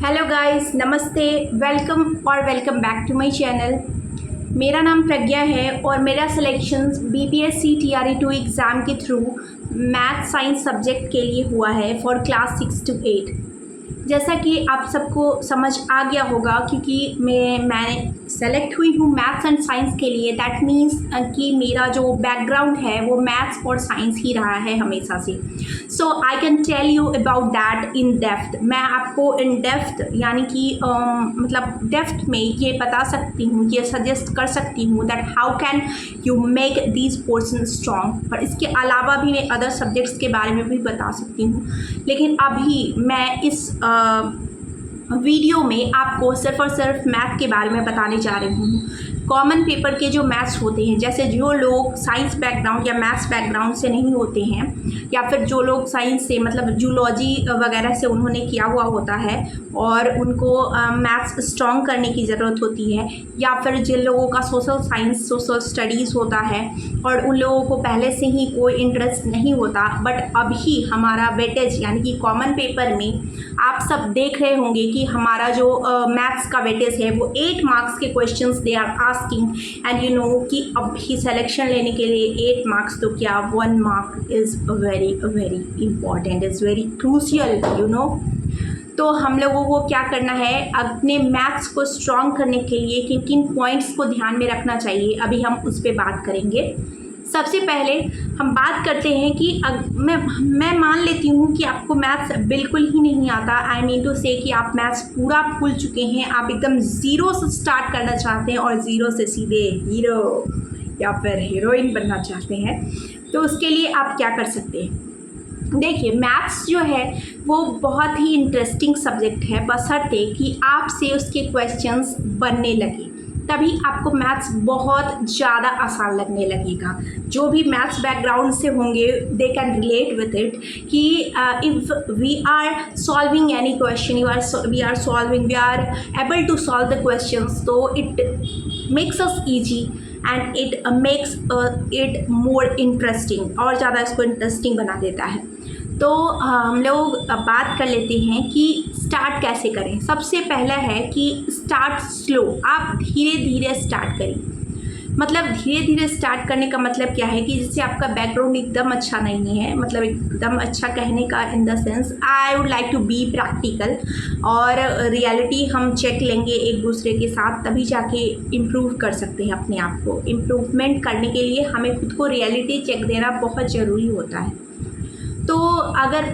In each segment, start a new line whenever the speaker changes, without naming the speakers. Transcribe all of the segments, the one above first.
Hello guys, नमस्ते, welcome back to my channel. मेरा नाम प्रज्ञा है और मेरा सिलेक्शंस बीपीएससी टीआरई 2 एग्ज़ाम के थ्रू मैथ साइंस सब्जेक्ट के लिए हुआ है फॉर क्लास 6 to 8। जैसा कि आप सबको समझ आ गया होगा क्योंकि मैं सेलेक्ट हुई हूँ मैथ्स एंड साइंस के लिए। दैट मीन्स कि मेरा जो बैकग्राउंड है वो मैथ्स और साइंस ही रहा है हमेशा से। So I can tell you about that in depth. मैं आपको इन डेप्थ यानी कि मतलब डेप्थ में ये बता सकती हूँ, ये सजेस्ट कर सकती हूँ that how can you make these portion strong. और इसके अलावा भी मैं अदर सब्जेक्ट्स के बारे में भी बता सकती हूँ, लेकिन अभी मैं इस वीडियो में आपको सिर्फ और सिर्फ मैथ के बारे में बताने जा रही हूँ। कॉमन पेपर के जो मैथ्स होते हैं, जैसे जो लोग साइंस बैकग्राउंड या मैथ्स बैकग्राउंड से नहीं होते हैं, या फिर जो लोग साइंस से मतलब जूलॉजी वगैरह से उन्होंने किया हुआ होता है और उनको मैथ्स स्ट्रॉन्ग करने की ज़रूरत होती है, या फिर जिन लोगों का सोशल साइंस सोशल स्टडीज़ होता है और उन लोगों को पहले से ही कोई इंटरेस्ट नहीं होता, बट अभी हमारा वेटेज यानी कि कॉमन पेपर में आप सब देख रहे होंगे कि हमारा जो मैथ्स का वेटेज है वो 8 मार्क्स के questions they are asking. And you know कि अभी सिलेक्शन लेने के लिए 8 मार्क्स तो क्या 1 mark is very very important, is very crucial you know. तो हम लोगों को क्या करना है, अपने मैथ्स को स्ट्रॉन्ग करने के लिए किन किन पॉइंट्स को ध्यान में रखना चाहिए, अभी हम उस पर बात करेंगे। सबसे पहले हम बात करते हैं कि मैं मान लेती हूँ कि आपको मैथ्स बिल्कुल ही नहीं आता। आई मीन टू से कि आप मैथ्स पूरा भूल चुके हैं, आप एकदम ज़ीरो से स्टार्ट करना चाहते हैं और ज़ीरो से सीधे हीरो या फिर हीरोइन बनना चाहते हैं। तो उसके लिए आप क्या कर सकते हैं। देखिए, मैथ्स जो है वो बहुत ही इंटरेस्टिंग सब्जेक्ट है, बशर्ते कि आपसे उसके क्वेश्चंस बनने लगे, तभी आपको मैथ्स बहुत ज़्यादा आसान लगने लगेगा। जो भी मैथ्स बैकग्राउंड से होंगे they can relate with it कि if we are solving any question, we are able to solve the questions, तो it makes us easy and it makes it more interesting, और ज़्यादा इसको इंटरेस्टिंग बना देता है। तो हम लोग बात कर लेते हैं कि स्टार्ट कैसे करें। सबसे पहला है कि स्टार्ट स्लो, आप धीरे धीरे स्टार्ट करें। मतलब धीरे धीरे स्टार्ट करने का मतलब क्या है कि जैसे आपका बैकग्राउंड एकदम अच्छा नहीं है, मतलब एकदम अच्छा कहने का in the sense I would like to be practical, और रियलिटी हम चेक लेंगे एक दूसरे के साथ, तभी जाके इम्प्रूव कर सकते हैं अपने आप को। इम्प्रूवमेंट करने के लिए हमें खुद को रियलिटी चेक देना बहुत ज़रूरी होता है। तो अगर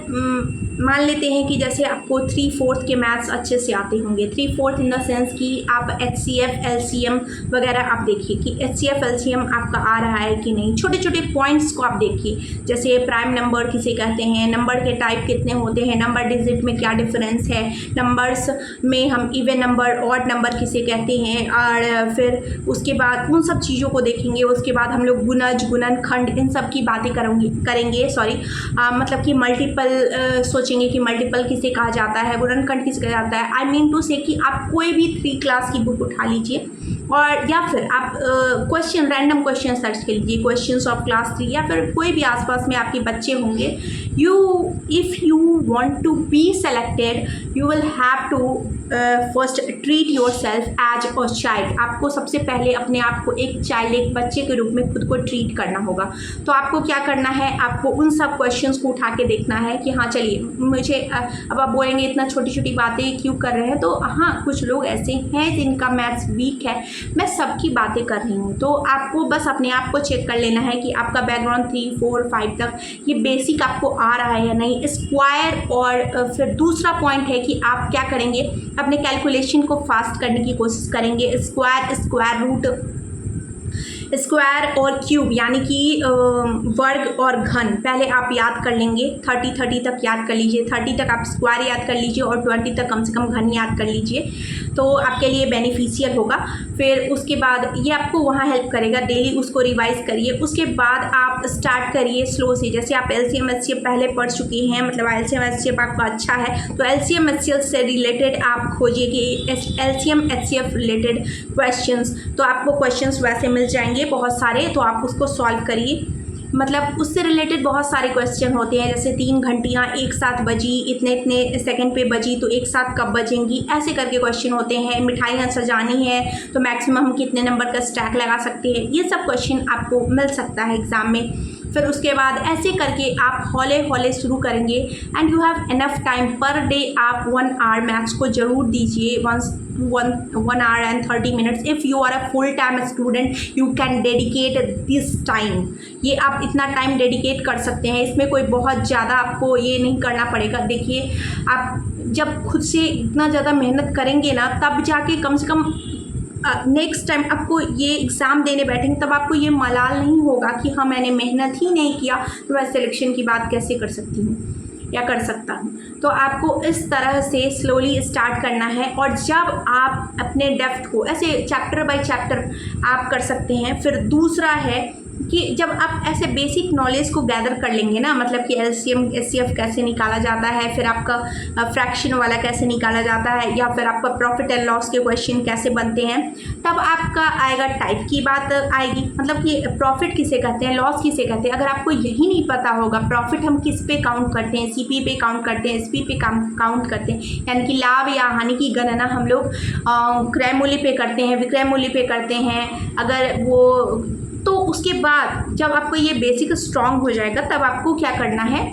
मान लेते हैं कि जैसे आपको 3/4 के मैथ्स अच्छे से आते होंगे, 3/4 इन द सेंस कि आप HCF LCM वगैरह आप देखिए कि HCF LCM आपका आ रहा है कि नहीं। छोटे छोटे पॉइंट्स को आप देखिए, जैसे प्राइम नंबर किसे कहते हैं, नंबर के टाइप कितने होते हैं, नंबर डिजिट में क्या डिफरेंस है, नंबर्स में हम इवन नंबर ऑड नंबर किसे कहते हैं, और फिर उसके बाद उन सब चीज़ों को देखेंगे। उसके बाद हम लोग गुणज गुणन खंड इन सब की बातें करेंगे मतलब कि मल्टीपल सोचेंगे कि मल्टीपल किसे कहा जाता है, गुणनखंड किसे कहा जाता है। आई मीन टू से कि आप कोई भी 3 क्लास की बुक उठा लीजिए, और या फिर आप क्वेश्चन रैंडम क्वेश्चन सर्च कर लीजिए, क्वेश्चंस ऑफ क्लास 3, या फिर कोई भी आसपास में आपके बच्चे होंगे। If you want to be selected you will have to first treat yourself as a child. आपको सबसे पहले अपने आप को एक चाइल्ड, एक बच्चे के रूप में खुद को ट्रीट करना होगा। तो आपको क्या करना है, आपको उन सब क्वेश्चंस को उठा के देखना है कि हाँ चलिए मुझे अब आप बोलेंगे इतना छोटी छोटी बातें क्यों कर रहे हैं, तो हाँ कुछ लोग ऐसे हैं जिनका मैथ्स वीक है, मैं सबकी बातें कर रही हूँ। तो आपको बस अपने आप को चेक कर लेना है कि आपका बैकग्राउंड 3 4 5 तक ये बेसिक आपको आ रहा है या नहीं। स्क्वायर, और फिर दूसरा पॉइंट है कि आप क्या करेंगे, अपने कैलकुलेशन को फास्ट करने की कोशिश करेंगे। स्क्वायर रूट, स्क्वायर और क्यूब यानी कि वर्ग और घन पहले आप याद कर लेंगे। 30 तक याद कर लीजिए, 30 तक आप स्क्वायर याद कर लीजिए और 20 तक कम से कम घन याद कर लीजिए, तो आपके लिए बेनिफिशियल होगा। फिर उसके बाद ये आपको वहाँ हेल्प करेगा, डेली उसको रिवाइज करिए। उसके बाद आप स्टार्ट करिए स्लो से। जैसे आप LCM HCF पहले पढ़ चुके हैं, मतलब LCM HCF आपका अच्छा है, तो LCM HCF से रिलेटेड आप खोजिए कि LCM HCF रिलेटेड क्वेश्चंस, तो आपको क्वेश्चंस वैसे मिल जाएंगे बहुत सारे, तो आप उसको सॉल्व करिए। मतलब उससे रिलेटेड बहुत सारे क्वेश्चन होते हैं, जैसे 3 घंटियाँ एक साथ बजी, इतने इतने सेकंड पे बजी तो एक साथ कब बजेंगी, ऐसे करके क्वेश्चन होते हैं। मिठाइयाँ सजानी है तो मैक्सिमम हम कितने नंबर का स्टैक लगा सकते हैं, ये सब क्वेश्चन आपको मिल सकता है एग्ज़ाम में। फिर उसके बाद ऐसे करके आप हौले हौले शुरू करेंगे and you have enough time per day. आप 1 आवर मैथ्स को ज़रूर दीजिए, 1 hour and 30 minutes। If you are a full time student you can dedicate this time, ये आप इतना टाइम डेडिकेट कर सकते हैं। इसमें कोई बहुत ज़्यादा आपको ये नहीं करना पड़ेगा। देखिए, आप जब खुद से इतना ज़्यादा मेहनत करेंगे ना, तब जाके कम से कम नेक्स्ट टाइम आपको ये एग्ज़ाम देने बैठेंगे तब आपको ये मलाल नहीं होगा कि हाँ मैंने मेहनत ही नहीं किया तो मैं सिलेक्शन की बात कैसे कर सकती हूँ या कर सकता हूँ। तो आपको इस तरह से स्लोली स्टार्ट करना है, और जब आप अपने डेप्थ को ऐसे चैप्टर बाय चैप्टर आप कर सकते हैं। फिर दूसरा है कि जब आप ऐसे बेसिक नॉलेज को गैदर कर लेंगे ना, मतलब कि एलसीएम एचसीएफ कैसे निकाला जाता है, फिर आपका फ्रैक्शन वाला कैसे निकाला जाता है, या फिर आपका प्रॉफिट एंड लॉस के क्वेश्चन कैसे बनते हैं, तब आपका आएगा टाइप की बात आएगी। मतलब कि प्रॉफिट किसे कहते हैं, लॉस किसे कहते हैं। अगर आपको यही नहीं पता होगा प्रॉफिट हम किस पे काउंट करते हैं, सीपी पे काउंट करते हैं, एसपी पे काउंट करते हैं, यानी कि लाभ या हानि की गणना हम लोग क्रय मूल्य पे करते हैं, विक्रय मूल्य पे करते हैं। अगर वो तो उसके बाद जब आपको ये बेसिक स्ट्रॉन्ग हो जाएगा तब आपको क्या करना है,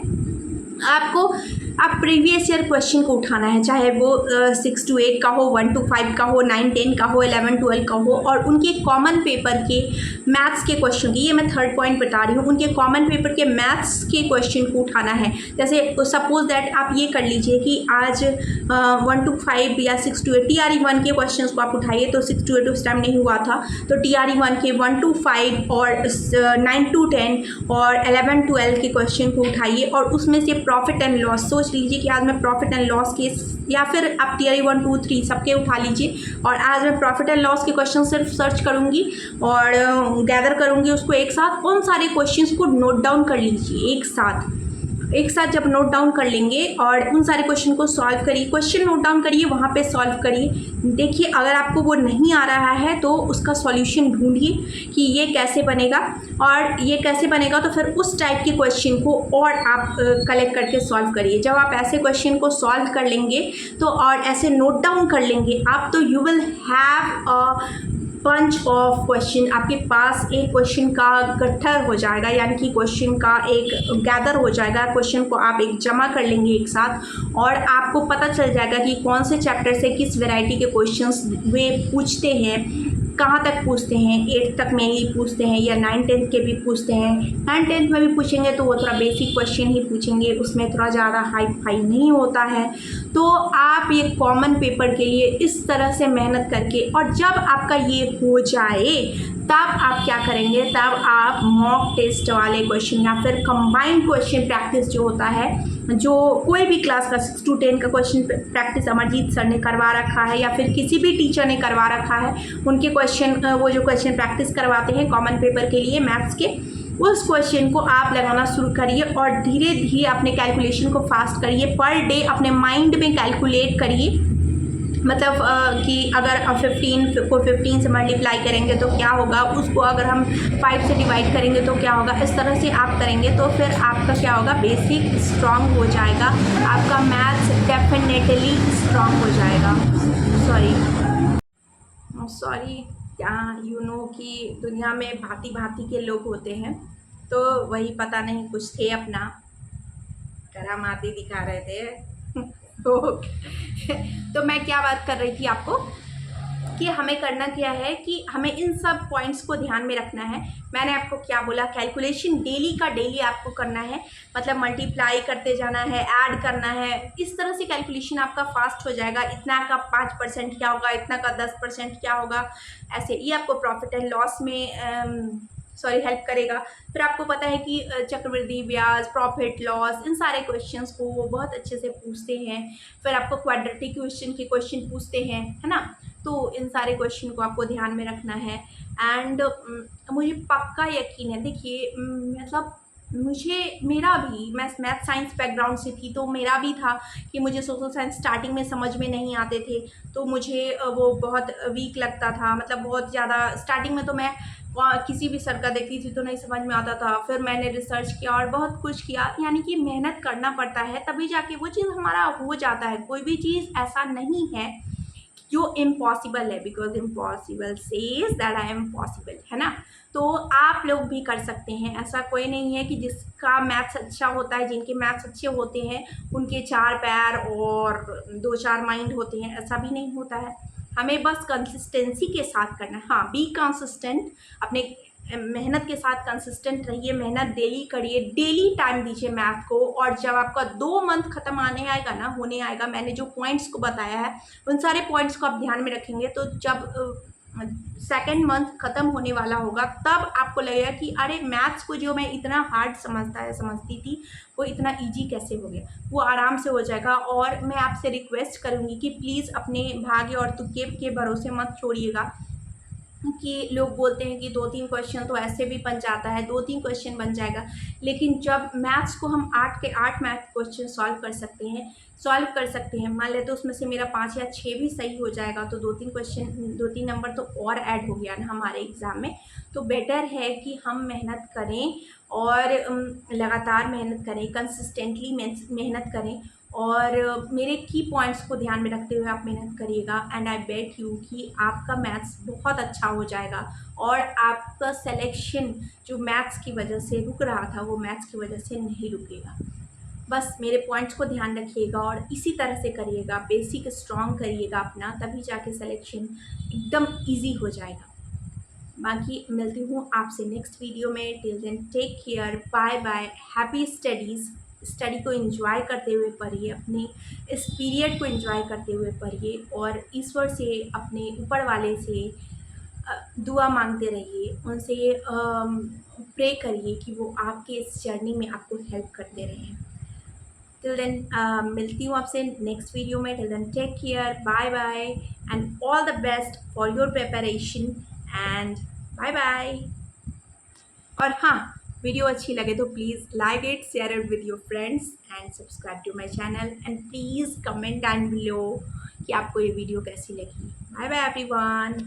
आपको आप प्रीवियस ईयर क्वेश्चन को उठाना है, चाहे वो 6 to 8 का हो, 1 to 5 का हो, 9 10 का हो, 11 12 का हो, और उनके कॉमन पेपर के मैथ्स के क्वेश्चन की, ये मैं थर्ड पॉइंट बता रही हूँ, उनके कॉमन पेपर के मैथ्स के क्वेश्चन को उठाना है। जैसे सपोज दैट आप ये कर लीजिए कि आज 1 to 5 या 6 to 8 TRE 1 के क्वेश्चन को आप उठाइए, तो 6 to 8 उस टाइम नहीं हुआ था, तो TRE 1 के 1 to 5 और 9 to 10 और 11 12 के क्वेश्चन को उठाइए, और उसमें से प्रॉफिट एंड लॉस सोच लीजिए कि आज मैं प्रॉफिट एंड लॉस के, या फिर आप TRE 1 2 3 सबके उठा लीजिए, और आज मैं प्रॉफिट एंड लॉस के क्वेश्चन सिर्फ सर्च करूंगी और गैदर करूंगी उसको एक साथ। उन सारे क्वेश्चंस को नोट डाउन कर लीजिए एक साथ जब नोट डाउन कर लेंगे और उन सारे क्वेश्चन को सॉल्व करिए, क्वेश्चन नोट डाउन करिए, वहाँ पे सॉल्व करिए। देखिए, अगर आपको वो नहीं आ रहा है तो उसका सॉल्यूशन ढूंढिए कि ये कैसे बनेगा, और ये कैसे बनेगा तो फिर उस टाइप के क्वेश्चन को और आप कलेक्ट करके सॉल्व करिए। जब आप ऐसे क्वेश्चन को सॉल्व कर लेंगे तो और ऐसे नोट डाउन कर लेंगे आप, तो you will have a bunch of question. आपके पास एक क्वेश्चन का गट्ठर हो जाएगा, यानी कि क्वेश्चन का एक गैदर हो जाएगा। क्वेश्चन को आप एक जमा कर लेंगे एक साथ, और आपको पता चल जाएगा कि कौन से चैप्टर से किस वैरायटी के क्वेश्चंस वे पूछते हैं, कहाँ तक पूछते हैं, 8th तक में ही पूछते हैं या 9 10 के भी पूछते हैं। 9 10 में भी पूछेंगे तो वो थोड़ा बेसिक क्वेश्चन ही पूछेंगे, उसमें थोड़ा ज़्यादा हाई फाई नहीं होता है। तो आप ये कॉमन पेपर के लिए इस तरह से मेहनत करके, और जब आपका ये हो जाए तब आप क्या करेंगे, तब आप मॉक टेस्ट वाले क्वेश्चन या फिर कंबाइंड क्वेश्चन प्रैक्टिस जो होता है, जो कोई भी क्लास का 6 to 10 का क्वेश्चन प्रैक्टिस अमरजीत सर ने करवा रखा है या फिर किसी भी टीचर ने करवा रखा है, उनके क्वेश्चन, वो जो क्वेश्चन प्रैक्टिस करवाते हैं कॉमन पेपर के लिए मैथ्स के, उस क्वेश्चन को आप लगाना शुरू करिए और धीरे धीरे अपने कैलकुलेशन को फास्ट करिए। पर डे अपने माइंड में कैलकुलेट करिए, मतलब कि अगर 15 को 15 से मल्टीप्लाई करेंगे तो क्या होगा, उसको अगर हम 5 से डिवाइड करेंगे तो क्या होगा, इस तरह से आप करेंगे तो फिर आपका क्या होगा, बेसिक स्ट्रॉन्ग हो जाएगा, आपका मैथ्स डेफिनेटली स्ट्रॉन्ग हो जाएगा। सॉरी यू नो कि दुनिया में भांति भांति के लोग होते हैं, तो वही पता नहीं कुछ थे अपना करामाती दिखा रहे थे तो मैं क्या बात कर रही थी आपको कि हमें करना क्या है कि हमें इन सब पॉइंट्स को ध्यान में रखना है। मैंने आपको क्या बोला, कैलकुलेशन डेली का डेली आपको करना है, मतलब मल्टीप्लाई करते जाना है, ऐड करना है, इस तरह से कैलकुलेशन आपका फास्ट हो जाएगा। इतना का 5% क्या होगा, इतना का 10% क्या होगा, ऐसे ये आपको प्रॉफिट एंड लॉस में हेल्प करेगा। फिर आपको पता है कि चक्रवृद्धि ब्याज, प्रॉफिट लॉस, इन सारे क्वेश्चंस को वो बहुत अच्छे से पूछते हैं। फिर आपको क्वाड्रेटिक क्वेश्चन के क्वेश्चन पूछते हैं, है ना, तो इन सारे क्वेश्चन को आपको ध्यान में रखना है। एंड मुझे पक्का यकीन है, देखिए मतलब मैं मैथ साइंस बैकग्राउंड से थी, तो मेरा भी था कि मुझे सोशल साइंस स्टार्टिंग में समझ में नहीं आते थे, तो मुझे वो बहुत वीक लगता था, मतलब बहुत ज़्यादा स्टार्टिंग में तो मैं किसी भी सर का देखती थी तो नहीं समझ में आता था। फिर मैंने रिसर्च किया और बहुत कुछ किया, यानी कि मेहनत करना पड़ता है तभी जाके वो चीज़ हमारा हो जाता है। कोई भी चीज़ ऐसा नहीं है जो इम्पॉसिबल है, because impossible says that I am possible, है ना। तो आप लोग भी कर सकते हैं, ऐसा कोई नहीं है कि जिसका मैथ्स अच्छा होता है, जिनके मैथ्स अच्छे होते हैं उनके चार पैर और दो चार माइंड होते हैं, ऐसा भी नहीं होता है। हमें बस कंसिस्टेंसी के साथ करना है। हाँ, बी कंसिस्टेंट, अपने मेहनत के साथ कंसिस्टेंट रहिए, मेहनत डेली करिए, डेली टाइम दीजिए मैथ को। और जब आपका 2 मंथ खत्म आने आएगा ना, होने आएगा, मैंने जो पॉइंट्स को बताया है उन सारे पॉइंट्स को आप ध्यान में रखेंगे, तो जब सेकेंड मंथ खत्म होने वाला होगा तब आपको लगेगा कि अरे मैथ्स को जो मैं इतना हार्ड समझती थी वो इतना इजी कैसे हो गया, वो आराम से हो जाएगा। और मैं आपसे रिक्वेस्ट करूँगी कि प्लीज़ अपने भाग्य और तुक्के के भरोसे मत छोड़िएगा, कि लोग बोलते हैं कि 2-3 क्वेश्चन तो ऐसे भी बन जाता है, 2-3 क्वेश्चन बन जाएगा, लेकिन जब मैथ्स को हम 8 के 8 मैथ क्वेश्चन सॉल्व कर सकते हैं, मान लेते तो उसमें से मेरा 5 या 6 भी सही हो जाएगा, तो 2-3 क्वेश्चन, 2-3 नंबर तो और ऐड हो गया ना हमारे एग्ज़ाम में। तो बेटर है कि हम मेहनत करें और लगातार मेहनत करें, कंसिस्टेंटली मेहनत करें, और मेरे की पॉइंट्स को ध्यान में रखते हुए आप मेहनत करिएगा। एंड आई बेट यू कि आपका मैथ्स बहुत अच्छा हो जाएगा और आपका सिलेक्शन जो मैथ्स की वजह से रुक रहा था वो मैथ्स की वजह से नहीं रुकेगा। बस मेरे पॉइंट्स को ध्यान रखिएगा और इसी तरह से करिएगा, बेसिक स्ट्रॉन्ग करिएगा अपना, तभी जाके सिलेक्शन एकदम ईजी हो जाएगा। बाकी मिलती हूँ आपसे नेक्स्ट वीडियो में। Till then take care, bye bye, happy studies. Study को एंजॉय करते हुए पढ़िए, अपने इस पीरियड को एंजॉय करते हुए पढ़िए, और ईश्वर से, अपने ऊपर वाले से दुआ मांगते रहिए, उनसे प्रे करिए कि वो आपके इस जर्नी में आपको हेल्प करते रहें। टिल देन मिलती हूँ आपसे नेक्स्ट वीडियो में। Till then take care, bye bye, and all the best for your preparation, and bye bye. और हाँ, वीडियो अच्छी लगे तो please like it, share it with your friends and subscribe to my channel, and please comment down below कि आपको ये video कैसी लगी। Bye bye everyone.